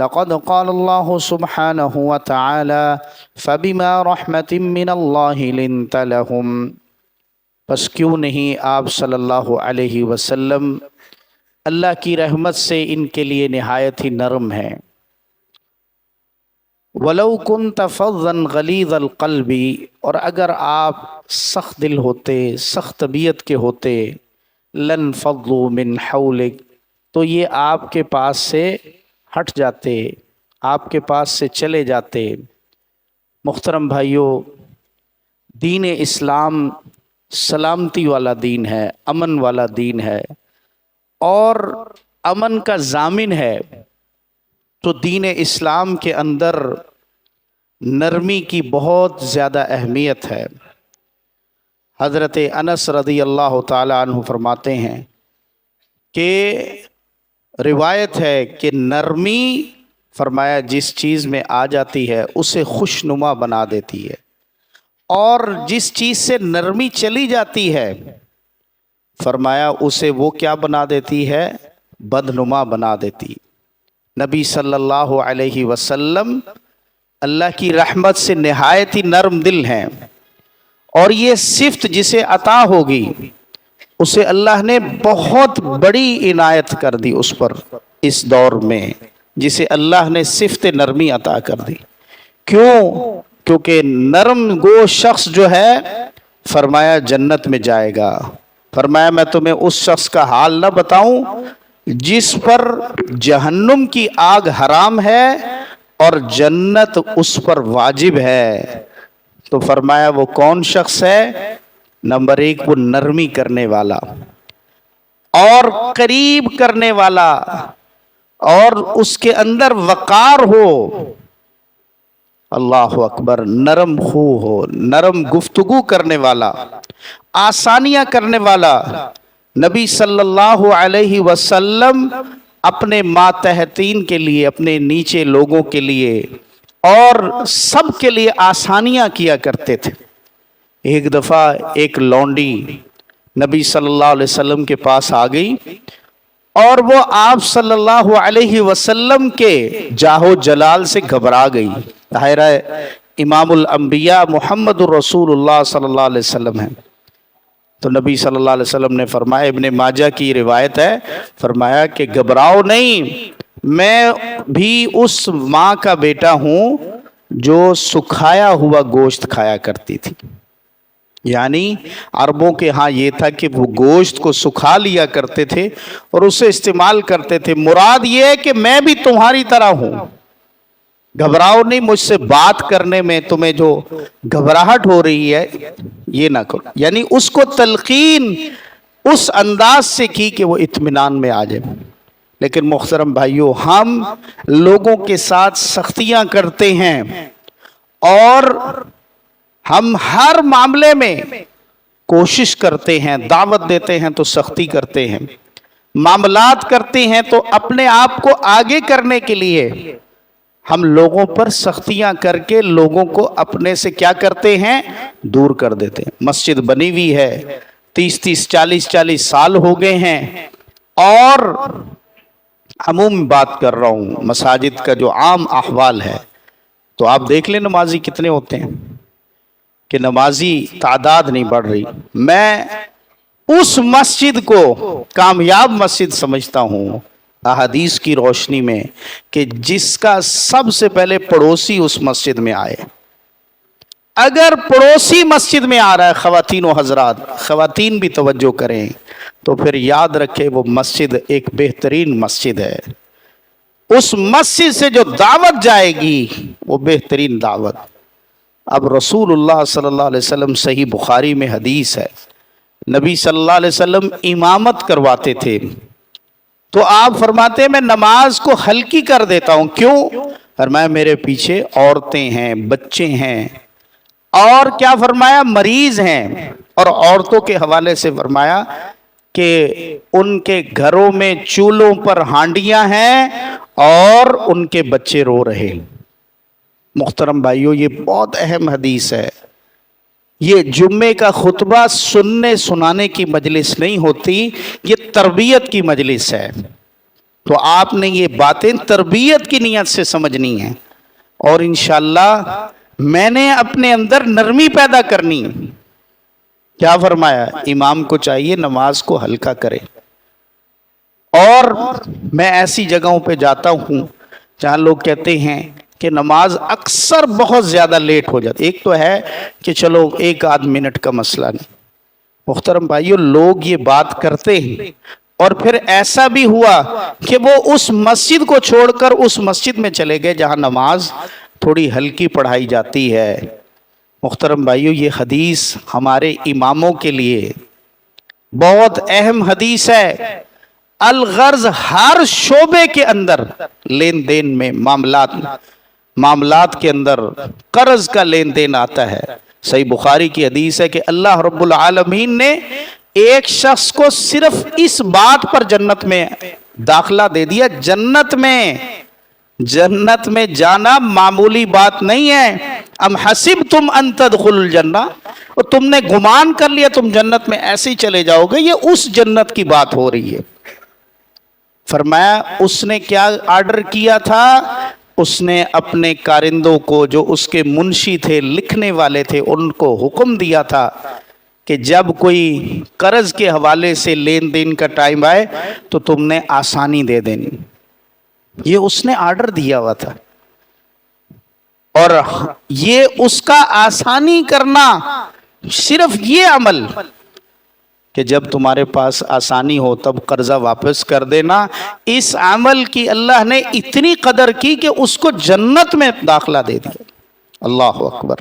لقد قال الله سبحانه وتعالى فبما رحمة من الله لنت لهم، بس کیوں نہیں آپ صلی اللہ علیہ وسلم اللہ کی رحمت سے ان کے لیے نہایت ہی نرم ہیں۔ وَلَوْ كُنْتَ فَظًّا غَلِيظَ الْقَلْبِ، اور اگر آپ سخت دل ہوتے، سخت طبیعت کے ہوتے، لَانْفَضُّوا مِنْ حَوْلِكَ، تو یہ آپ کے پاس سے ہٹ جاتے، آپ کے پاس سے چلے جاتے۔ محترم بھائیوں، دین اسلام سلامتی والا دین ہے، امن والا دین ہے، اور امن کا ضامن ہے، تو دین اسلام کے اندر نرمی کی بہت زیادہ اہمیت ہے۔ حضرت انس رضی اللہ تعالی عنہ فرماتے ہیں کہ روایت ہے کہ نرمی، فرمایا جس چیز میں آ جاتی ہے اسے خوشنما بنا دیتی ہے، اور جس چیز سے نرمی چلی جاتی ہے فرمایا اسے وہ کیا بنا دیتی ہے؟ بدنما بنا دیتی۔ نبی صلی اللہ علیہ وسلم اللہ کی رحمت سے نہایت ہی نرم دل ہیں، اور یہ صفت جسے عطا ہوگی اسے اللہ نے بہت بڑی عنایت کر دی اس پر، اس دور میں جسے اللہ نے صفت نرمی عطا کر دی۔ کیوں؟ کیونکہ نرم گو شخص جو ہے فرمایا جنت میں جائے گا۔ فرمایا میں تمہیں اس شخص کا حال نہ بتاؤں جس پر جہنم کی آگ حرام ہے اور جنت اس پر واجب ہے۔ تو فرمایا وہ کون شخص ہے؟ نمبر 1 وہ نرمی کرنے والا اور قریب کرنے والا، اور اس کے اندر وقار ہو، اللہ اکبر، نرم خو ہو، نرم گفتگو کرنے والا، آسانیاں کرنے والا۔ نبی صلی اللہ علیہ وسلم اپنے ماتحتین کے لیے، اپنے نیچے لوگوں کے لیے اور سب کے لیے آسانیاں کیا کرتے تھے۔ ایک دفعہ ایک لونڈی نبی صلی اللہ علیہ وسلم کے پاس آ گئی، اور وہ آپ صلی اللہ علیہ وسلم کے جاہ و جلال سے گھبرا گئی۔ ظاہر ہے امام الانبیاء محمد الرسول اللہ صلی اللہ علیہ وسلم ہیں، تو نبی صلی اللہ علیہ وسلم نے فرمایا، ابن ماجہ کی روایت ہے، فرمایا کہ گھبراؤ نہیں، میں بھی اس ماں کا بیٹا ہوں جو سکھایا ہوا گوشت کھایا کرتی تھی۔ یعنی عربوں کے ہاں یہ تھا کہ وہ گوشت کو سکھا لیا کرتے تھے اور اسے استعمال کرتے تھے۔ مراد یہ ہے کہ میں بھی تمہاری طرح ہوں، گھبراؤ نہیں، مجھ سے بات کرنے میں تمہیں جو گھبراہٹ ہو رہی ہے یہ نہ کرو۔ یعنی اس کو تلقین اس انداز سے کی کہ وہ اطمینان میں آ جائے۔ لیکن محترم بھائیوں، ہم لوگوں کے ساتھ سختیاں کرتے ہیں، اور ہم ہر معاملے میں کوشش کرتے ہیں، دعوت دیتے ہیں تو سختی کرتے ہیں، معاملات کرتے ہیں تو اپنے آپ کو آگے کرنے کے لیے ہم لوگوں پر سختیاں کر کے لوگوں کو اپنے سے کیا کرتے ہیں؟ دور کر دیتے ہیں۔ مسجد بنی ہوئی ہے، 30 40 سال ہو گئے ہیں، اور عموم بات کر رہا ہوں، مساجد کا جو عام احوال ہے تو آپ دیکھ لیں نمازی کتنے ہوتے ہیں، کہ نمازی تعداد نہیں بڑھ رہی۔ میں اس مسجد کو کامیاب مسجد سمجھتا ہوں احادیث کی روشنی میں کہ جس کا سب سے پہلے پڑوسی اس مسجد میں آئے۔ اگر پڑوسی مسجد میں آ رہا ہے، خواتین و حضرات، خواتین بھی توجہ کریں، تو پھر یاد رکھیں وہ مسجد ایک بہترین مسجد ہے۔ اس مسجد سے جو دعوت جائے گی وہ بہترین دعوت۔ اب رسول اللہ صلی اللہ علیہ وسلم، صحیح بخاری میں حدیث ہے، نبی صلی اللہ علیہ وسلم امامت کرواتے تھے تو آپ فرماتے ہیں میں نماز کو ہلکی کر دیتا ہوں۔ کیوں؟ فرمایا میرے پیچھے عورتیں ہیں، بچے ہیں، اور کیا فرمایا؟ مریض ہیں۔ اور عورتوں کے حوالے سے فرمایا کہ ان کے گھروں میں چولہوں پر ہانڈیاں ہیں اور ان کے بچے رو رہے۔ محترم بھائیوں، یہ بہت اہم حدیث ہے۔ یہ جمعے کا خطبہ سننے سنانے کی مجلس نہیں ہوتی، یہ تربیت کی مجلس ہے۔ تو آپ نے یہ باتیں تربیت کی نیت سے سمجھنی ہیں، اور انشاءاللہ میں نے اپنے اندر نرمی پیدا کرنی ہے۔ کیا فرمایا؟ امام کو چاہیے نماز کو ہلکا کرے۔ اور میں ایسی جگہوں پہ جاتا ہوں جہاں لوگ کہتے ہیں کہ نماز اکثر بہت زیادہ لیٹ ہو جاتی۔ ایک تو ہے کہ چلو ایک آدھ منٹ کا مسئلہ نہیں، محترم بھائیو لوگ یہ بات کرتے ہیں، اور پھر ایسا بھی ہوا کہ وہ اس مسجد کو چھوڑ کر اس مسجد میں چلے گئے جہاں نماز تھوڑی ہلکی پڑھائی جاتی ہے۔ محترم بھائیو یہ حدیث ہمارے اماموں کے لیے بہت اہم حدیث ہے۔ الغرض ہر شعبے کے اندر لین دین میں معاملات کے اندر قرض کا لین دین آتا ہے۔ صحیح بخاری کی حدیث ہے کہ اللہ رب العالمین نے ایک شخص کو صرف اس بات پر جنت میں داخلہ دے دیا۔ جنت میں جانا معمولی بات نہیں ہے۔ ام حسبتم ان تدخلوا الجنہ، اور تم نے گمان کر لیا تم جنت میں ایسے ہی چلے جاؤ گے، یہ اس جنت کی بات ہو رہی ہے۔ فرمایا اس نے کیا آرڈر کیا تھا؟ اس نے اپنے کارندوں کو جو اس کے منشی تھے، لکھنے والے تھے، ان کو حکم دیا تھا کہ جب کوئی قرض کے حوالے سے لین دین کا ٹائم آئے تو تم نے آسانی دے دینی۔ یہ اس نے آرڈر دیا ہوا تھا، اور یہ اس کا آسانی کرنا، صرف یہ عمل کہ جب تمہارے پاس آسانی ہو تب قرضہ واپس کر دینا، اس عمل کی اللہ نے اتنی قدر کی کہ اس کو جنت میں داخلہ دے دیا۔ اللہ اکبر۔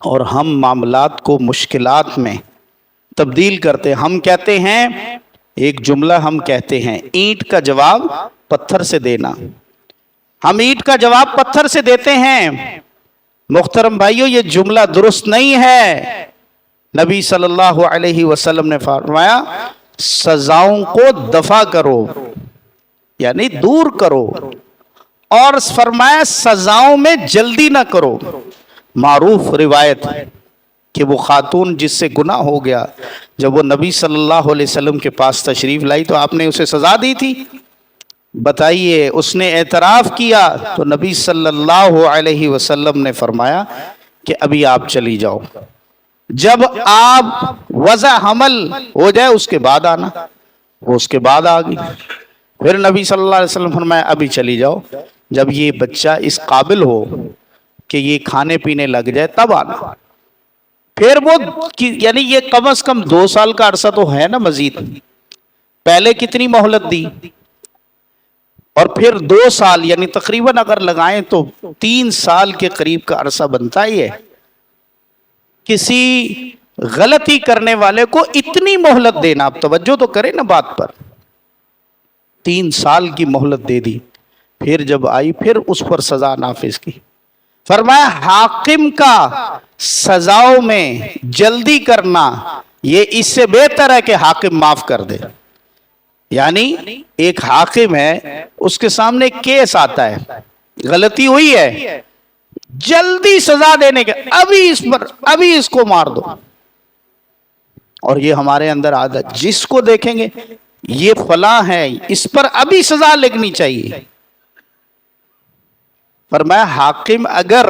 اور ہم معاملات کو مشکلات میں تبدیل کرتے، ہم کہتے ہیں ایک جملہ، ہم کہتے ہیں اینٹ کا جواب پتھر سے دینا۔ ہم اینٹ کا جواب پتھر سے دیتے ہیں۔ محترم بھائیو یہ جملہ درست نہیں ہے۔ نبی صلی اللہ علیہ وسلم نے فرمایا سزاؤں کو دفع کرو، یعنی دور کرو، اور فرمایا سزاؤں میں جلدی نہ کرو۔ معروف روایت کہ وہ خاتون جس سے گناہ ہو گیا، جب وہ نبی صلی اللہ علیہ وسلم کے پاس تشریف لائی تو آپ نے اسے سزا دی تھی؟ بتائیے، اس نے اعتراف کیا تو نبی صلی اللہ علیہ وسلم نے فرمایا کہ ابھی آپ چلی جاؤ، جب آپ وضع حمل ہو جائے اس کے بعد آنا۔ وہ اس کے بعد آ گئی۔ پھر نبی صلی اللہ علیہ وسلم فرمایا ابھی چلی جاؤ، جب یہ بچہ اس قابل ہو کہ یہ کھانے پینے لگ جائے تب آنا۔ پھر وہ یعنی یہ کم از کم 2 سال کا عرصہ تو ہے نا مزید، پہلے کتنی مہلت دی، اور پھر 2 سال، یعنی تقریباً اگر لگائیں تو 3 سال کے قریب کا عرصہ بنتا ہی ہے۔ کسی غلطی کرنے والے کو اتنی مہلت دینا، آپ توجہ تو کریں نا بات پر، 3 سال کی مہلت دے دی۔ پھر جب آئی پھر اس پر سزا نافذ کی۔ فرمایا حاکم کا سزاؤں میں جلدی کرنا یہ اس سے بہتر ہے کہ حاکم معاف کر دے۔ یعنی ایک حاکم ہے، اس کے سامنے کیس آتا ہے، غلطی ہوئی ہے، جلدی سزا دینے کے، ابھی اس کو مار دو۔ اور یہ ہمارے اندر عادت، جس کو دیکھیں گے یہ فلاں ہے، اس پر ابھی سزا لگنی چاہیے۔ فرمایا حاکم اگر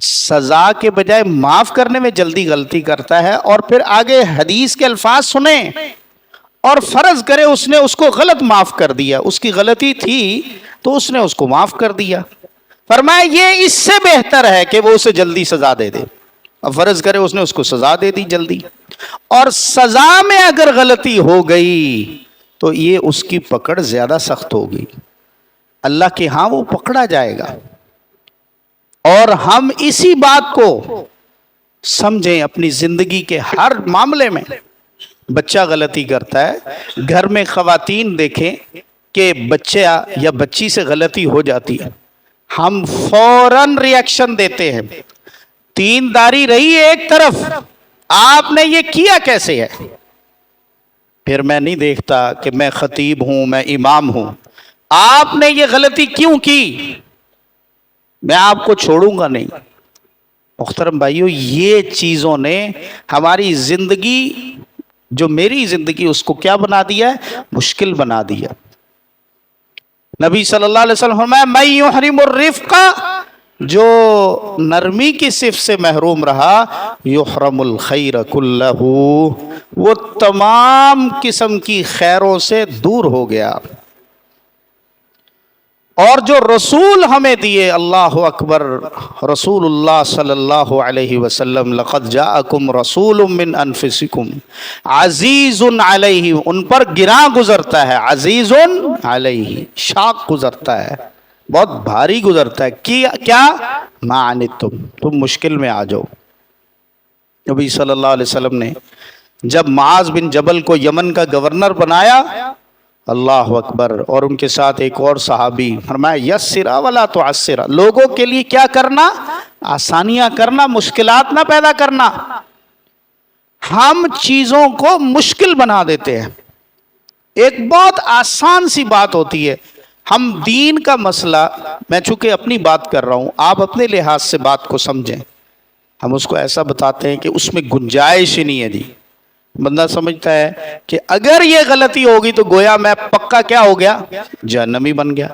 سزا کے بجائے معاف کرنے میں جلدی غلطی کرتا ہے، اور پھر آگے حدیث کے الفاظ سنیں، اور فرض کرے اس نے اس کو غلط معاف کر دیا، اس کی غلطی تھی تو اس نے اس کو معاف کر دیا، فرمایا یہ اس سے بہتر ہے کہ وہ اسے جلدی سزا دے دے۔ اب فرض کرے اس نے اس کو سزا دے دی جلدی، اور سزا میں اگر غلطی ہو گئی تو یہ اس کی پکڑ زیادہ سخت ہوگی، اللہ کے ہاں وہ پکڑا جائے گا۔ اور ہم اسی بات کو سمجھیں اپنی زندگی کے ہر معاملے میں۔ بچہ غلطی کرتا ہے، گھر میں خواتین دیکھیں کہ بچہ یا بچی سے غلطی ہو جاتی ہے، ہم فوراً ریاکشن دیتے ہیں، 3 داری رہی ایک طرف، آپ نے یہ کیا کیسے ہے؟ پھر میں نہیں دیکھتا کہ میں خطیب ہوں، میں امام ہوں، آپ نے یہ غلطی کیوں کی، میں آپ کو چھوڑوں گا نہیں۔ محترم بھائیو یہ چیزوں نے ہماری زندگی جو میری زندگی اس کو کیا بنا دیا ہے؟ مشکل بنا دیا۔ نبی صلی اللہ علیہ وسلم فرمایا من یحرم الرفق، جو نرمی کی صفت سے محروم رہا، یحرم الخیر کلہ، وہ تمام قسم کی خیروں سے دور ہو گیا۔ اور جو رسول ہمیں دیے، اللہ اکبر، رسول اللہ صلی اللہ علیہ وسلم، لقد جاءکم رسول من انفسکم عزیز علیہ، ان پر گراں گزرتا ہے، عزیز علیہ، شاق گزرتا ہے، بہت بھاری گزرتا ہے، کیا ما عنتم، تم مشکل میں آ جاؤ۔ نبی صلی اللہ علیہ وسلم نے جب معاذ بن جبل کو یمن کا گورنر بنایا، اللہ اکبر، اور ان کے ساتھ ایک اور صحابی، فرمایا یسرا ولا تعسرا، لوگوں کے لیے کیا کرنا؟ آسانیاں کرنا، مشکلات نہ پیدا کرنا۔ ہم چیزوں کو مشکل بنا دیتے ہیں۔ ایک بہت آسان سی بات ہوتی ہے، ہم دین کا مسئلہ، میں چونکہ اپنی بات کر رہا ہوں، آپ اپنے لحاظ سے بات کو سمجھیں، ہم اس کو ایسا بتاتے ہیں کہ اس میں گنجائش ہی نہیں ہے۔ جی بندہ سمجھتا ہے کہ اگر یہ غلطی ہوگی تو گویا میں پکا کیا ہو گیا؟ جہنمی بن گیا،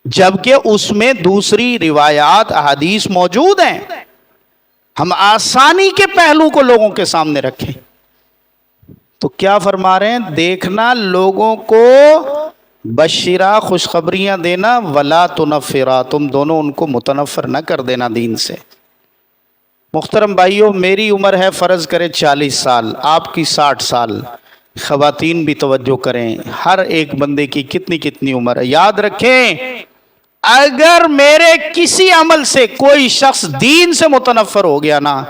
جبکہ اس میں دوسری روایات احادیث موجود ہیں۔ ہم آسانی کے پہلو کو لوگوں کے سامنے رکھیں تو کیا فرما رہے ہیں؟ دیکھنا، لوگوں کو بشرا، خوشخبریاں دینا، ولا تنفرا، تم دونوں ان کو متنفر نہ کر دینا دین سے۔ محترم بھائیوں، میری عمر ہے فرض کرے 40 سال، آپ کی 60 سال، خواتین بھی توجہ کریں، ہر ایک بندے کی کتنی کتنی عمر ہے۔ یاد رکھیں، اگر میرے کسی عمل سے کوئی شخص دین سے متنفر ہو گیا نا،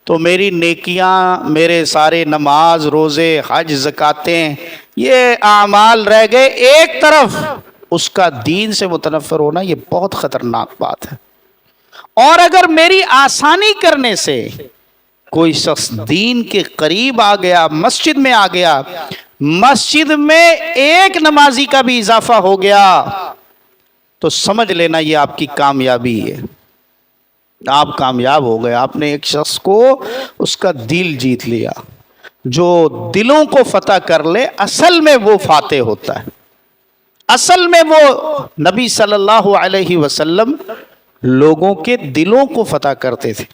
تو میری نیکیاں، میرے سارے نماز، روزے، حج، زکاتیں، یہ اعمال رہ گئے ایک طرف، اس کا دین سے متنفر ہونا یہ بہت خطرناک بات ہے۔ اور اگر میری آسانی کرنے سے کوئی شخص دین کے قریب آ گیا، مسجد میں آ گیا، مسجد میں ایک نمازی کا بھی اضافہ ہو گیا، تو سمجھ لینا یہ آپ کی کامیابی ہے، آپ کامیاب ہو گئے۔ آپ نے ایک شخص کو اس کا دل جیت لیا۔ جو دلوں کو فتح کر لے، اصل میں وہ فاتح ہوتا ہے، اصل میں وہ نبی صلی اللہ علیہ وسلم لوگوں کے دلوں کو فتح کرتے تھے۔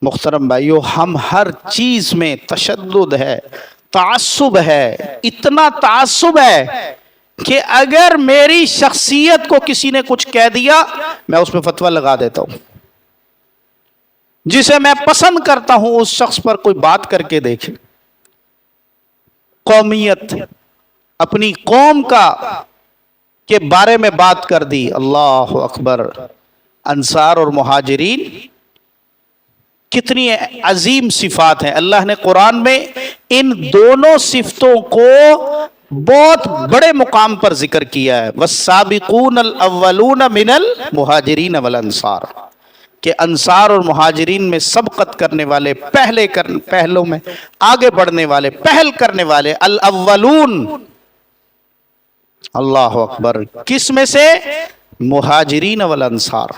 محترم بھائیو، ہم ہر چیز میں تشدد ہے، تعصب ہے، اتنا تعصب ہے کہ اگر میری شخصیت کو کسی نے کچھ کہہ دیا، میں اس پہ فتویٰ لگا دیتا ہوں۔ جسے میں پسند کرتا ہوں اس شخص پر کوئی بات کر کے دیکھے، قومیت، اپنی قوم کا کے بارے میں بات کر دی، اللہ اکبر۔ انصار اور مہاجرین کتنی عظیم صفات ہیں، اللہ نے قرآن میں ان دونوں صفتوں کو بہت بڑے مقام پر ذکر کیا ہے۔ والسابقون الاولون من المہاجرین والانصار، کہ انصار اور مہاجرین میں سبقت کرنے والے، پہلوں میں آگے بڑھنے والے، پہل کرنے والے، الاولون، اللہ اکبر۔ کس میں سے؟ مہاجرین والانصار۔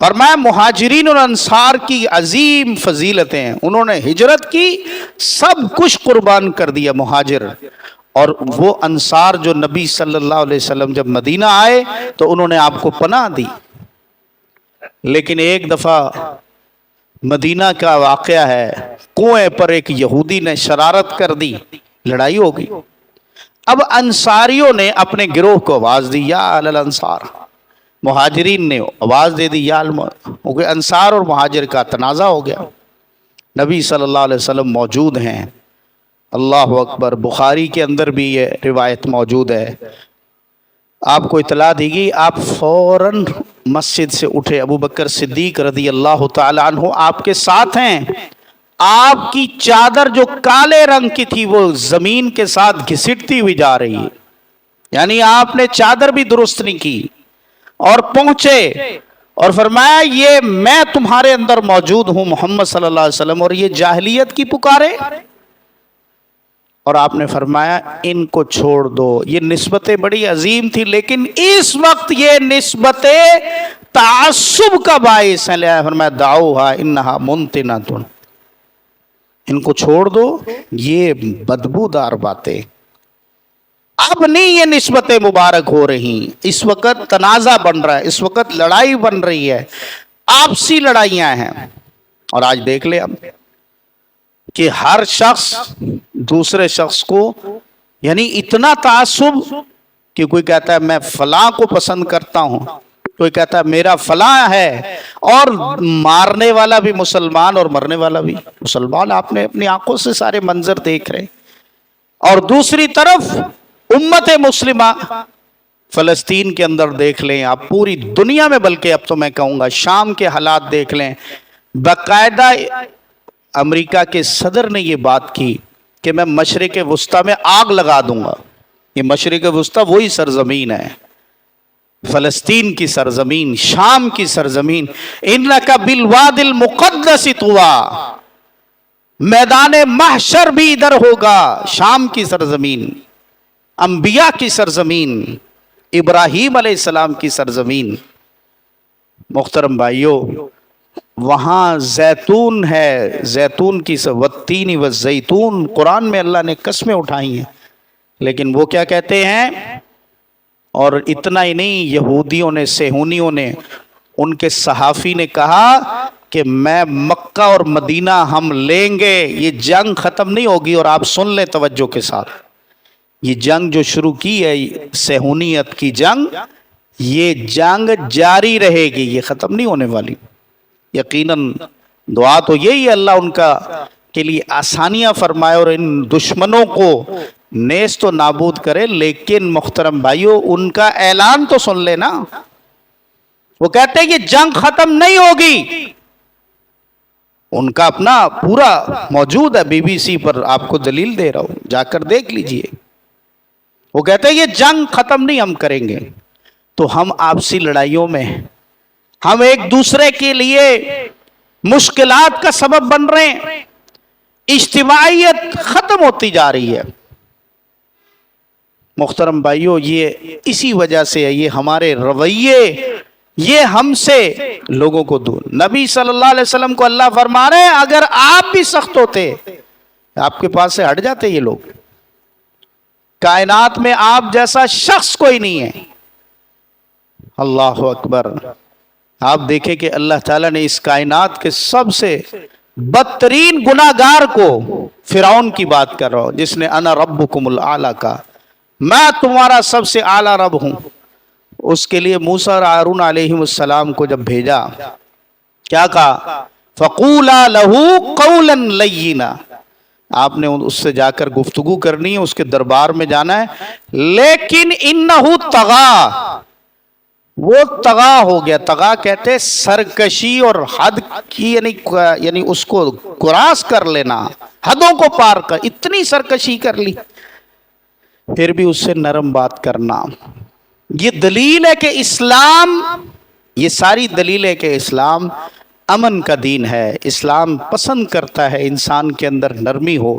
فرمایا مہاجرین اور انصار کی عظیم فضیلتیں ہیں، انہوں نے ہجرت کی، سب کچھ قربان کر دیا مہاجر، اور وہ انصار جو نبی صلی اللہ علیہ وسلم جب مدینہ آئے تو انہوں نے آپ کو پناہ دی۔ لیکن ایک دفعہ مدینہ کا واقعہ ہے، کنویں پر ایک یہودی نے شرارت کر دی، لڑائی ہو گئی۔ اب انصاریوں نے اپنے گروہ کو آواز دی، یا اہل الانصار، مہاجرین نے آواز دے دی، یا انصار اور مہاجر کا تنازع ہو گیا۔ نبی صلی اللہ علیہ وسلم موجود ہیں، اللہ اکبر۔ بخاری کے اندر بھی یہ روایت موجود ہے، آپ کو اطلاع دی گئی، آپ فوراً مسجد سے اٹھے، ابو بکر صدیق رضی اللہ تعالی عنہ آپ کے ساتھ ہیں، آپ کی چادر جو کالے رنگ کی تھی وہ زمین کے ساتھ گھسٹتی ہوئی جا رہی ہے، یعنی آپ نے چادر بھی درست نہیں کی، اور پہنچے اور فرمایا یہ میں تمہارے اندر موجود ہوں محمد صلی اللہ علیہ وسلم، اور یہ جاہلیت کی پکارے، اور آپ نے فرمایا ان کو چھوڑ دو۔ یہ نسبتیں بڑی عظیم تھی، لیکن اس وقت یہ نسبتیں تعصب کا باعث ہیں، لہذا فرمایا دعوها انها منتنۃ، ان کو چھوڑ دو، یہ بدبودار باتیں اب نہیں یہ نسبتیں مبارک ہو رہی. اس وقت تنازع بن رہا ہے، اس وقت لڑائی بن رہی ہے، آپسی لڑائیاں ہیں. اور آج دیکھ لیں اب کہ ہر شخص دوسرے شخص کو یعنی اتنا تعصب کہ کوئی کہتا ہے میں فلاں کو پسند کرتا ہوں، کوئی کہتا ہے میرا فلاں ہے، اور مارنے والا بھی مسلمان اور مرنے والا بھی مسلمان. آپ نے اپنی آنکھوں سے سارے منظر دیکھ رہے. اور دوسری طرف امت مسلمہ فلسطین کے اندر دیکھ لیں آپ، پوری دنیا میں، بلکہ اب تو میں کہوں گا شام کے حالات دیکھ لیں. باقاعدہ امریکہ کے صدر نے یہ بات کی کہ میں مشرق وسطیٰ میں آگ لگا دوں گا. یہ مشرق وسطیٰ وہی سرزمین ہے، فلسطین کی سرزمین، شام کی سرزمین. اِنَّكَ بِالْوَادِ الْمُقَدَّسِ طُوَىٰ، میدان محشر بھی ادھر ہوگا، شام کی سرزمین، انبیاء کی سرزمین، ابراہیم علیہ السلام کی سرزمین. محترم بھائیو، وہاں زیتون ہے، زیتون کی والتین والزیتون، قرآن میں اللہ نے قسمیں اٹھائی ہیں. لیکن وہ کیا کہتے ہیں؟ اور اتنا ہی نہیں، یہودیوں نے، صہیونیوں نے، ان کے صحافی نے کہا کہ میں مکہ اور مدینہ ہم لیں گے، یہ جنگ ختم نہیں ہوگی. اور آپ سن لیں توجہ کے ساتھ، یہ جنگ جو شروع کی ہے، صہیونیت کی جنگ، یہ جنگ جاری رہے گی، یہ ختم نہیں ہونے والی. یقیناً دعا تو یہی ہے اللہ ان کا کے لیے آسانیاں فرمائے اور ان دشمنوں کو نیست و نابود کرے. لیکن محترم بھائیو، ان کا اعلان تو سن لینا. وہ کہتے ہیں کہ جنگ ختم نہیں ہوگی. ان کا اپنا پورا موجود ہے BBC پر، آپ کو دلیل دے رہا ہوں، جا کر دیکھ لیجئے. وہ کہتے ہیں یہ جنگ ختم نہیں ہم کریں گے. تو ہم آپسی لڑائیوں میں، ہم ایک دوسرے کے لیے مشکلات کا سبب بن رہے ہیں. اجتماعیت ختم ہوتی جا رہی ہے. محترم بھائیو، یہ اسی وجہ سے ہے، یہ ہمارے رویے، یہ ہم سے لوگوں کو دور. نبی صلی اللہ علیہ وسلم کو اللہ فرما رہے ہیں اگر آپ بھی سخت ہوتے، آپ کے پاس سے ہٹ جاتے یہ لوگ. کائنات میں آپ جیسا شخص کوئی نہیں ہے. اللہ اکبر. آپ دیکھیں کہ اللہ تعالیٰ نے اس کائنات کے سب سے بدترین گناہگار کو، فرعون کی بات کر رہا ہوں، جس نے انا ربکم الاعلی کا، میں تمہارا سب سے اعلیٰ رب ہوں، اس کے لیے موسیٰ اور ہارون علیہ السلام کو جب بھیجا، کیا کہا؟ فَقُولَا لَهُ قَوْلًا لَيِّنًا، آپ نے اس سے جا کر گفتگو کرنی ہے، اس کے دربار میں جانا ہے. لیکن اِنَّهُ طَغَىٰ، وہ طغا ہو گیا. طغا کہتے سرکشی اور حد کی، یعنی اس کو کراس کر لینا، حدوں کو پار کر، اتنی سرکشی کر لی. پھر بھی اس سے نرم بات کرنا. یہ دلیل ہے کہ اسلام، یہ ساری دلیل ہے کہ اسلام امن کا دین ہے. اسلام پسند کرتا ہے انسان کے اندر نرمی ہو،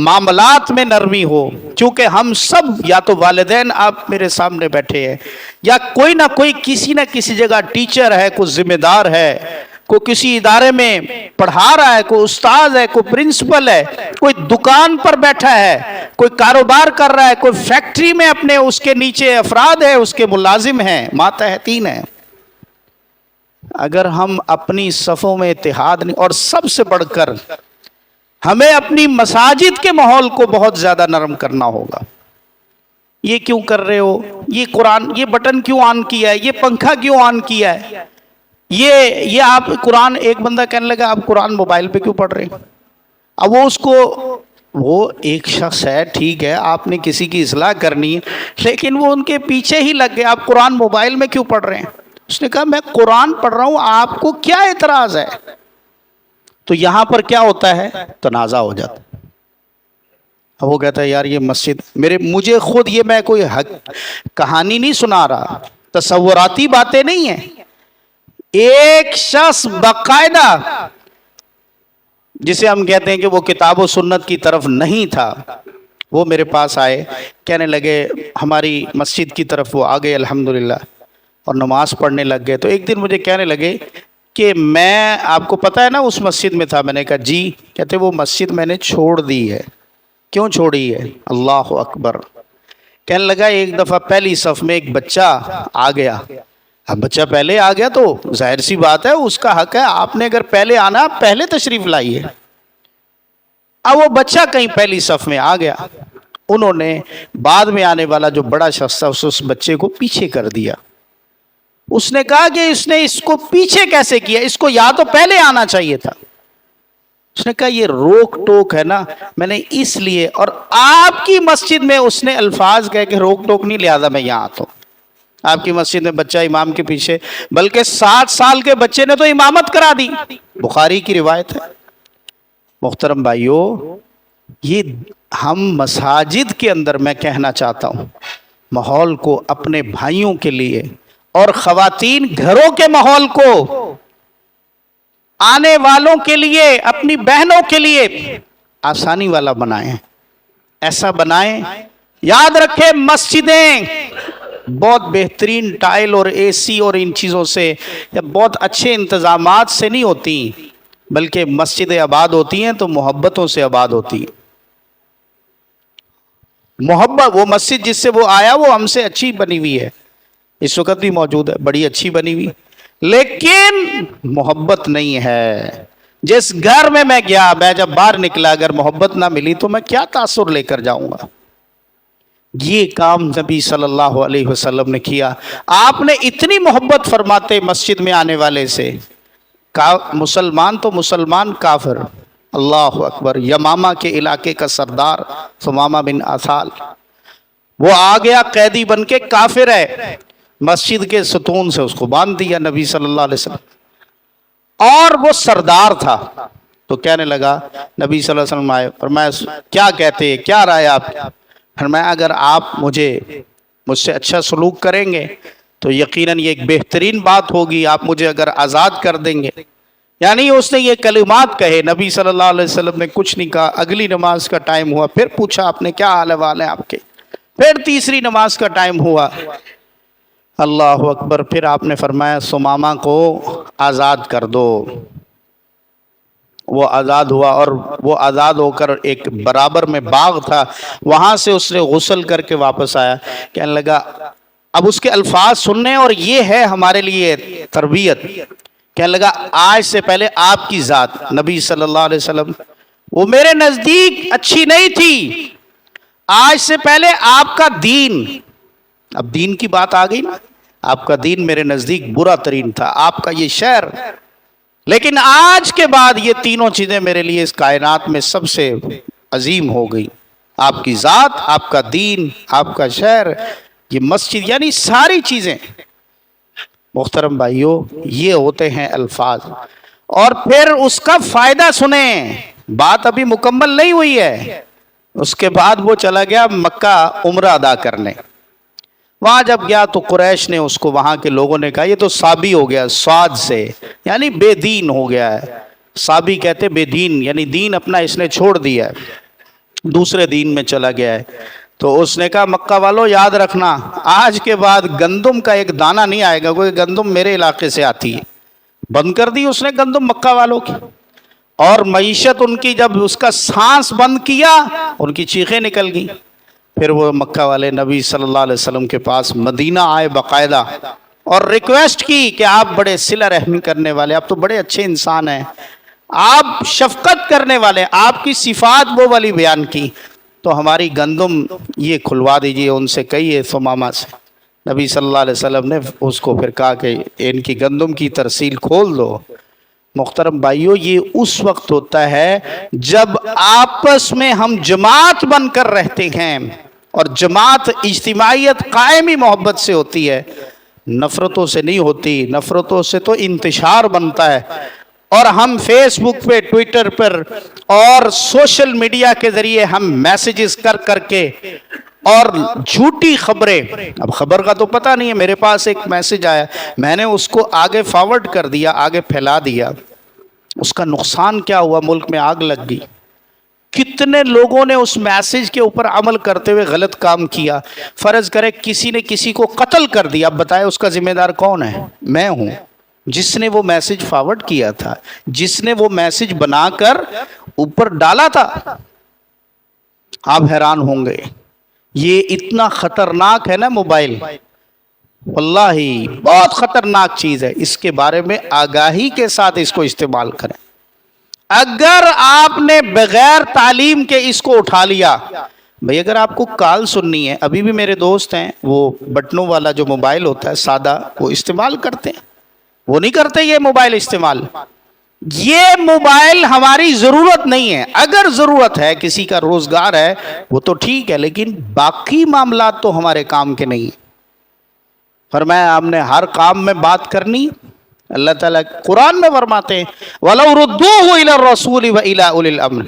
معاملات میں نرمی ہو. چونکہ ہم سب، یا تو والدین آپ میرے سامنے بیٹھے ہیں، یا کوئی نہ کوئی کسی نہ کسی جگہ ٹیچر ہے، کوئی ذمہ دار ہے، کوئی کسی ادارے میں پڑھا رہا ہے، کوئی استاد ہے، کوئی پرنسپل ہے، کوئی دکان پر بیٹھا ہے، کوئی کاروبار کر رہا ہے، کوئی فیکٹری میں اپنے اس کے نیچے افراد ہیں، اس کے ملازم ہیں، ماتحتین ہیں. اگر ہم اپنی صفوں میں اتحاد نہیں، اور سب سے بڑھ کر ہمیں اپنی مساجد کے ماحول کو بہت زیادہ نرم کرنا ہوگا. یہ کیوں کر رہے ہو؟ یہ قرآن، یہ بٹن کیوں آن کیا ہے؟ یہ پنکھا کیوں آن کیا ہے؟ یہ آپ قرآن، ایک بندہ کہنے لگا آپ قرآن موبائل پہ کیوں پڑھ رہے ہیں؟ اب وہ اس کو، وہ ایک شخص ہے، ٹھیک ہے آپ نے کسی کی اصلاح کرنی ہے، لیکن وہ ان کے پیچھے ہی لگ گئے آپ قرآن موبائل میں کیوں پڑھ رہے ہیں؟ اس نے کہا میں قرآن پڑھ رہا ہوں، آپ کو کیا اعتراض ہے؟ تو یہاں پر کیا ہوتا ہے؟ تنازع ہو جاتا ہے. وہ کہتا ہے یار یہ مسجد، مجھے خود، یہ میں کوئی کہانی نہیں سنا رہا، تصوراتی باتیں نہیں ہیں. ایک شخص باقاعدہ، جسے ہم کہتے ہیں کہ وہ کتاب و سنت کی طرف نہیں تھا، وہ میرے پاس آئے، کہنے لگے ہماری مسجد کی طرف وہ آ گئے الحمدللہ اور نماز پڑھنے لگ گئے. تو ایک دن مجھے کہنے لگے کہ میں آپ کو پتا ہے نا اس مسجد میں تھا. میں نے کہا جی. کہتے وہ مسجد میں نے چھوڑ دی ہے. کیوں چھوڑی ہے؟ اللہ اکبر. کہنے لگا ایک دفعہ پہلی صف میں ایک بچہ آ گیا. اب بچہ پہلے آ گیا تو ظاہر سی بات ہے اس کا حق ہے, آپ نے اگر پہلے آنا پہلے تشریف لائیے. اب وہ بچہ کہیں پہلی صف میں آ گیا, انہوں نے بعد میں آنے والا جو بڑا شخص تھا اس بچے کو پیچھے کر دیا. اس نے کہا کہ اس نے اس کو پیچھے کیسے کیا, اس کو یا تو پہلے آنا چاہیے تھا. اس نے کہا یہ روک ٹوک ہے نا, میں نے اس لیے, اور آپ کی مسجد میں اس نے الفاظ کہہ کے روک ٹوک نہیں, لہذا میں یہاں آتا ہوں. آپ کی مسجد میں بچہ امام کے پیچھے, بلکہ 7 سال کے بچے نے تو امامت کرا دی, بخاری کی روایت ہے. محترم بھائیو, یہ ہم مساجد کے اندر, میں کہنا چاہتا ہوں, ماحول کو اپنے بھائیوں کے لیے اور خواتین گھروں کے ماحول کو آنے والوں کے لیے, اپنی بہنوں کے لیے آسانی والا بنائیں. ایسا بنائیں, یاد رکھیں مسجدیں بہت بہترین ٹائل اور اے سی اور ان چیزوں سے یا بہت اچھے انتظامات سے نہیں ہوتی, بلکہ مسجدیں آباد ہوتی ہیں تو محبتوں سے آباد ہوتی ہیں. محبت, وہ مسجد جس سے وہ آیا وہ ہم سے اچھی بنی ہوئی ہے, اس وقت بھی موجود ہے, بڑی اچھی بنی ہوئی, لیکن محبت نہیں ہے. جس گھر میں گیا, میں جب باہر نکلا اگر محبت نہ ملی تو میں کیا تاثر لے کر جاؤں گا. یہ کام نبی صلی اللہ علیہ وسلم نے کیا. آپ نے اتنی محبت فرماتے مسجد میں آنے والے سے, مسلمان تو مسلمان, کافر, اللہ اکبر. یمامہ کے علاقے کا سردار ثمامہ بن آثال, وہ آ گیا قیدی بن کے, کافر ہے, مسجد کے ستون سے اس کو باندھ دیا نبی صلی اللہ علیہ وسلم. اور وہ سردار تھا تو کہنے لگا, نبی صلی اللہ علیہ وسلم آئے, فرمایا کیا کہتے, کیا رائے آپ؟ فرمایا اگر آپ مجھ سے اچھا سلوک کریں گے تو یقیناً یہ ایک بہترین بات ہوگی, آپ مجھے اگر آزاد کر دیں گے. یعنی اس نے یہ کلمات کہے, نبی صلی اللہ علیہ وسلم نے کچھ نہیں کہا. اگلی نماز کا ٹائم ہوا, پھر پوچھا آپ نے کیا حال ہے آپ کے, پھر تیسری نماز کا ٹائم ہوا, اللہ اکبر, پھر آپ نے فرمایا ثمامہ کو آزاد کر دو. وہ آزاد ہوا, اور وہ آزاد ہو کر ایک برابر میں باغ تھا, وہاں سے اس نے غسل کر کے واپس آیا. کہنے لگا, اب اس کے الفاظ سننے, اور یہ ہے ہمارے لیے تربیت. کہنے لگا آج سے پہلے آپ کی ذات نبی صلی اللہ علیہ وسلم وہ میرے نزدیک اچھی نہیں تھی, آج سے پہلے آپ کا دین, اب دین کی بات آ گئی نا, آپ کا دین میرے نزدیک برا ترین تھا, آپ کا یہ شہر, لیکن آج کے بعد یہ تینوں چیزیں میرے لیے اس کائنات میں سب سے عظیم ہو گئی, آپ کی ذات, آپ کا دین, آپ کا شہر, یہ مسجد, یعنی ساری چیزیں. محترم بھائیو, یہ ہوتے ہیں الفاظ. اور پھر اس کا فائدہ سنیں, بات ابھی مکمل نہیں ہوئی ہے. اس کے بعد وہ چلا گیا مکہ عمرہ ادا کرنے. وہاں جب گیا تو قریش نے اس کو, وہاں کے لوگوں نے کہا یہ تو صابی ہو گیا, سعد سے, یعنی بے دین ہو گیا ہے. صابی کہتے بے دین, یعنی دین اپنا اس نے چھوڑ دیا ہے, دوسرے دین میں چلا گیا ہے. تو اس نے کہا مکہ والوں یاد رکھنا, آج کے بعد گندم کا ایک دانہ نہیں آئے گا, کوئی گندم میرے علاقے سے آتی ہے. بند کر دی اس نے گندم مکہ والوں کی, اور معیشت ان کی, جب اس کا سانس بند کیا ان کی چیخیں نکل گئی. پھر وہ مکہ والے نبی صلی اللہ علیہ وسلم کے پاس مدینہ آئے باقاعدہ, اور ریکویسٹ کی کہ آپ بڑے صلہ رحمی کرنے والے, آپ تو بڑے اچھے انسان ہیں, آپ شفقت کرنے والے, آپ کی صفات وہ والی بیان کی, تو ہماری گندم یہ کھلوا دیجئے, ان سے کہیے ثمامہ سے. نبی صلی اللہ علیہ وسلم نے اس کو پھر کہا کہ ان کی گندم کی ترسیل کھول دو. محترم بھائیو, یہ اس وقت ہوتا ہے جب آپس میں ہم جماعت بن کر رہتے ہیں, اور جماعت اجتماعیت قائمی محبت سے ہوتی ہے, نفرتوں سے نہیں ہوتی. نفرتوں سے تو انتشار بنتا ہے, اور ہم فیس بک پہ, ٹویٹر پر اور سوشل میڈیا کے ذریعے ہم میسیجز کر کے اور جھوٹی خبریں, اب خبر کا تو پتہ نہیں ہے, میرے پاس ایک میسیج آیا, میں نے اس کو آگے فارورڈ کر دیا, آگے پھیلا دیا, اس کا نقصان کیا ہوا, ملک میں آگ لگ گئی. کتنے لوگوں نے اس میسیج کے اوپر عمل کرتے ہوئے غلط کام کیا. فرض کرے کسی نے کسی کو قتل کر دیا, اب بتائے اس کا ذمہ دار کون ہے؟ میں ہوں. جس نے وہ میسج فارورڈ کیا تھا، جس نے وہ میسج بنا کر اوپر ڈالا تھا. آپ حیران ہوں گے، یہ اتنا خطرناک ہے نا موبائل، واللہ بہت خطرناک چیز ہے. اس کے بارے میں آگاہی کے ساتھ اس کو استعمال کریں. اگر آپ نے بغیر تعلیم کے اس کو اٹھا لیا، بھئی اگر آپ کو کال سننی ہے، ابھی بھی میرے دوست ہیں وہ بٹنوں والا جو موبائل ہوتا ہے سادہ، وہ استعمال کرتے ہیں، وہ نہیں کرتے یہ موبائل استعمال. یہ موبائل ہماری ضرورت نہیں ہے. اگر ضرورت ہے، کسی کا روزگار ہے، وہ تو ٹھیک ہے، لیکن باقی معاملات تو ہمارے کام کے نہیں. فرمایا آپ نے ہر کام میں بات کرنی. اللہ تعالیٰ قرآن میں فرماتے ہیں وَلَوْ رُدُّوهُ إِلَى الرَّسُولِ وَإِلَى أُولِي الْأَمْرِ.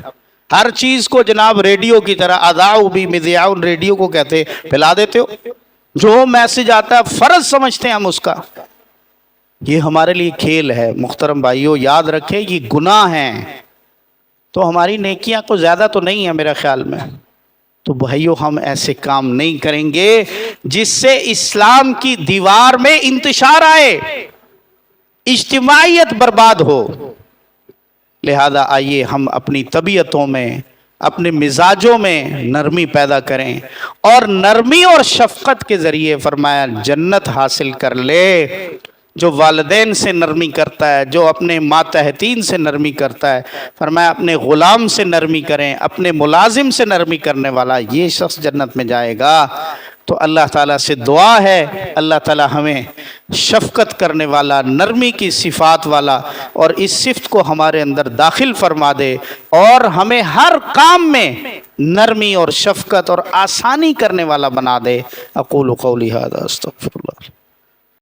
ہر چیز کو جناب ریڈیو کی طرح اذاعوا بِمِذْيَاعٍ، ریڈیو کو کہتے پھیلا دیتے ہو. جو میسج آتا ہے فرض سمجھتے ہیں ہم اس کا. یہ ہمارے لیے کھیل ہے. محترم بھائیو یاد رکھیں یہ گناہ ہیں، تو ہماری نیکیاں تو زیادہ تو نہیں ہیں میرے خیال میں. تو بھائیو ہم ایسے کام نہیں کریں گے جس سے اسلام کی دیوار میں انتشار آئے، اجتماعیت برباد ہو. لہذا آئیے ہم اپنی طبیعتوں میں، اپنے مزاجوں میں نرمی پیدا کریں، اور نرمی اور شفقت کے ذریعے فرمایا جنت حاصل کر لے. جو والدین سے نرمی کرتا ہے، جو اپنے ماتحتین سے نرمی کرتا ہے، فرمایا اپنے غلام سے نرمی کریں، اپنے ملازم سے نرمی کرنے والا یہ شخص جنت میں جائے گا. تو اللہ تعالیٰ سے دعا ہے اللہ تعالیٰ ہمیں شفقت کرنے والا، نرمی کی صفات والا، اور اس صفت کو ہمارے اندر داخل فرما دے، اور ہمیں ہر کام میں نرمی اور شفقت اور آسانی کرنے والا بنا دے. اقول قولی ھذا استغفر اللہ.